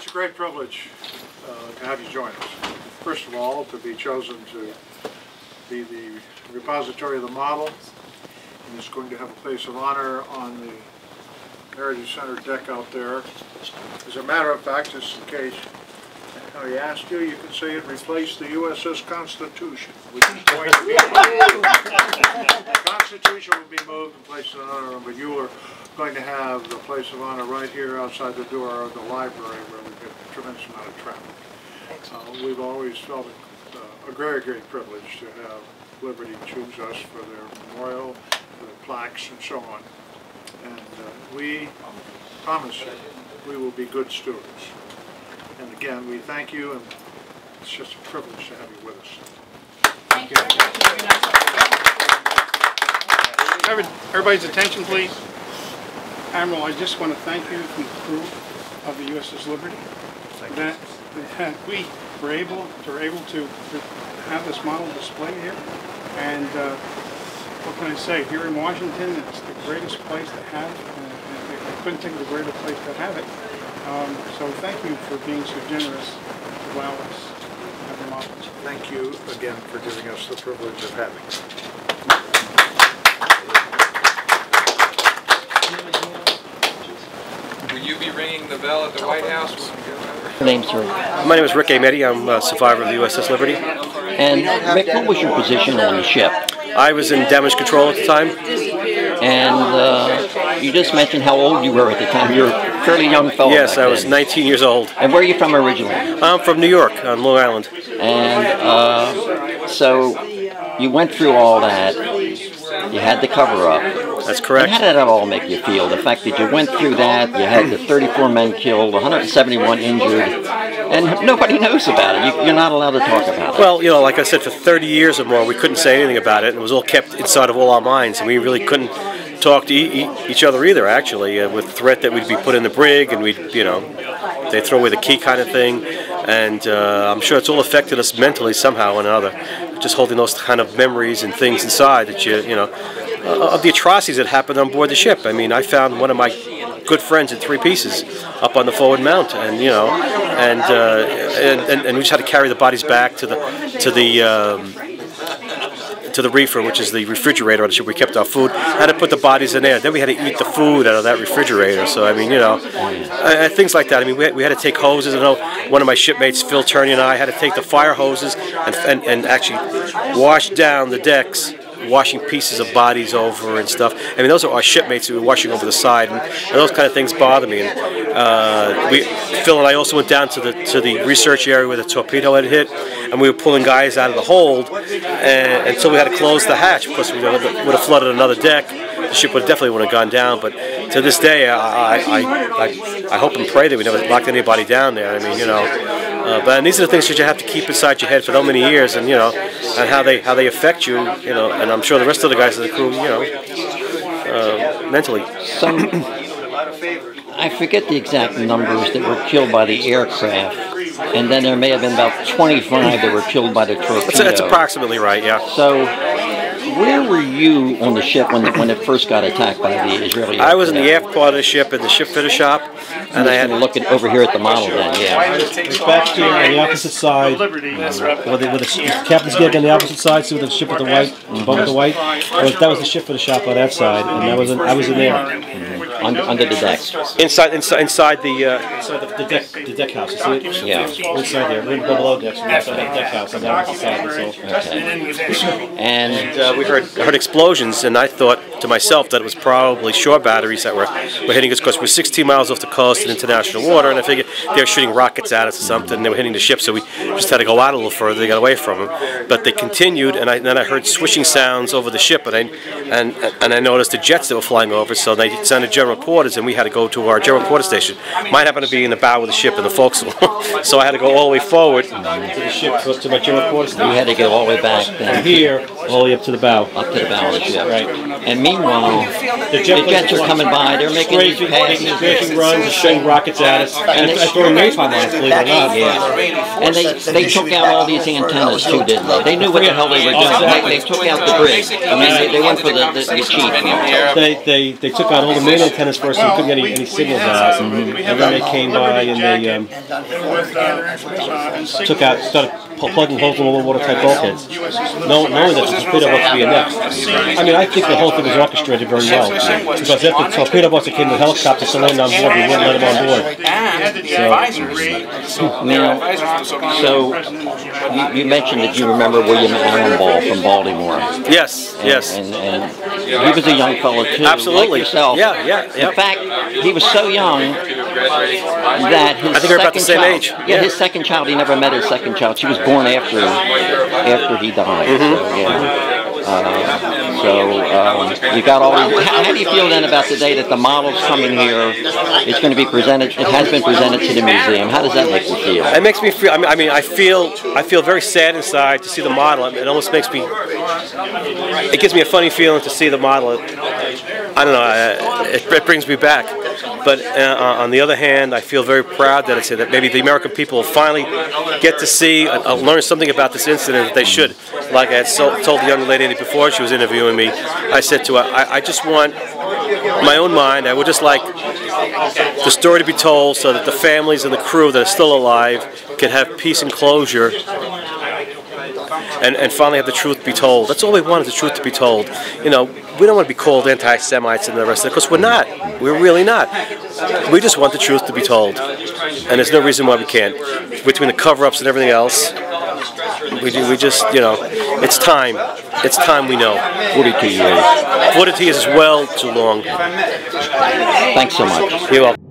a great privilege to have you join us. First of all, to be chosen to be the repository of the model, and it's going to have a place of honor on the Heritage Center deck out there. As a matter of fact, just in case he asked you, you can say it replaced the USS Constitution, which is going to be moved. The Constitution will be moved and placed in honor of, but you are going to have the place of honor right here outside the door of the library, where we get a tremendous amount of traffic. We've always felt a very great privilege to have Liberty choose us for their memorial, for their plaques, and so on. And we promise you, we will be good stewards. And again, we thank you, and it's just a privilege to have you with us. Thank you. Everybody's attention, please. Admiral, I just want to thank you from the crew of the USS Liberty that we were able to have this model displayed here. And what can I say? Here in Washington, it's the greatest place to have it. I couldn't think of a greater place to have it. So thank you for being so generous to allow us to have the model. Thank you again for giving us the privilege of having it. Will you be ringing the bell at the White House? My name's My name is Rick Aimetti. I'm a survivor of the USS Liberty. And Rick, what was your position on the ship? I was in damage control at the time. And you just mentioned how old you were at the time. You were a fairly young fellow. Yes, back I was then. 19 years old. And where are you from originally? I'm from New York, on Long Island. And so you went through all that. You had the cover up. That's correct. And how did that all make you feel? The fact that you went through that, you had the 34 men killed, 171 injured, and nobody knows about it. You're not allowed to talk about it. Well, you know, like I said, for 30 years or more, we couldn't say anything about it. It was all kept inside of all our minds, and we really couldn't talk to each other either, actually, with the threat that we'd be put in the brig, and we'd, you know, they'd throw away the key kind of thing. And I'm sure it's all affected us mentally somehow or another, just holding those kind of memories and things inside that you know, of the atrocities that happened on board the ship. I mean, I found one of my good friends in 3 pieces up on the forward mount, and you know, and we just had to carry the bodies back to the reefer, which is the refrigerator on the ship. We kept our food. Had to put the bodies in there. Then we had to eat the food out of that refrigerator. So I mean, you know, things like that. I mean, we had to take hoses. I know one of my shipmates, Phil Turney, and I had to take the fire hoses and actually wash down the decks, washing pieces of bodies over and stuff. I mean, those are our shipmates who were washing over the side, and those kind of things bother me. And Phil and I also went down to the research area where the torpedo had hit, and we were pulling guys out of the hold, and so we had to close the hatch because we would have flooded another deck. The ship definitely would have gone down. But to this day, I hope and pray that we never locked anybody down there. I mean, you know. But these are the things that you have to keep inside your head for so many years, and you know, and how they affect you, you know. And I'm sure the rest of the guys in the crew, you know, mentally. I forget the exact numbers that were killed by the aircraft, and then there may have been about 25 that were killed by the torpedo. That's approximately right, yeah. So, where were you on the ship when it first got attacked by the Israeli aircraft? I was in the aft part of the ship in the Shipfitter shop, and I had looking over here at the model then, yeah. It's back here on the opposite side, with the captain's gig on the opposite side, see with the ship with the white, boat with the white. That was the Shipfitter shop on that side, and I was in there. Under the deck. Inside the deck house. You see it? Yeah. Inside there. We're below decks. Inside that deck house on the opposite side. Okay. And we heard explosions, and I thought to myself that it was probably shore batteries that were hitting us because we're 16 miles off the coast in international water, and I figured they were shooting rockets at us or something, and they were hitting the ship, so we just had to go out a little further to get away from them. But they continued, and then I heard swishing sounds over the ship, and I noticed the jets that were flying over, so they sent a general quarters, and we had to go to our general quarter station. Mine happened to be in the bow of the ship in the forecastle, so I had to go all the way forward to the ship, to my general quarter station. You had to go all the way back then. Here, all the way up to the bow. Up to the bow of the ship. Right. And meanwhile, the jets are coming by. They're making these passes. Making runs and shooting rockets at us. And they're throwing napalm on us, believe it or not. Yeah. And they took out all these antennas too, didn't they? They knew what the hell they were doing. They took out the brig. I mean, they went for the cheap. They took out all the main antennas first, so we couldn't get any signals out. And then they came by and they started plugging holes in all the watertight bulkheads, knowing that the torpedo boats would be next. I mean, I think the whole thing was orchestrated very well, because if the torpedo boats that came with helicopters to land on board, we wouldn't let them on board. So you mentioned that you remember William Allenball from Baltimore. Yes, yes. And he was a young fellow too, absolutely. like yourself. Yeah. In fact, he was so young that his I think we're about the same age. Yeah, his second child, he never met his second child. She was born after he died. So you got all these. How do you feel then about the day that the model's coming here? It's going to be presented. It has been presented to the museum. How does that make you feel? It makes me feel. I mean, I feel very sad inside to see the model. It almost makes me. It gives me a funny feeling to see the model. I don't know. It brings me back. But on the other hand, I feel very proud that maybe the American people will finally get to see, learn something about this incident that they should. Like I had told the young lady before she was interviewing me, I said to her, I just want my own mind. I would just like the story to be told so that the families and the crew that are still alive can have peace and closure. And finally have the truth be told. That's all we want, is the truth to be told. You know, we don't want to be called anti-Semites and the rest of it, because we're not. We're really not. We just want the truth to be told. And there's no reason why we can't. Between the cover-ups and everything else, we just, you know, it's time. It's time we know. 42 years. 42 years is well too long. Thanks so much. You're welcome.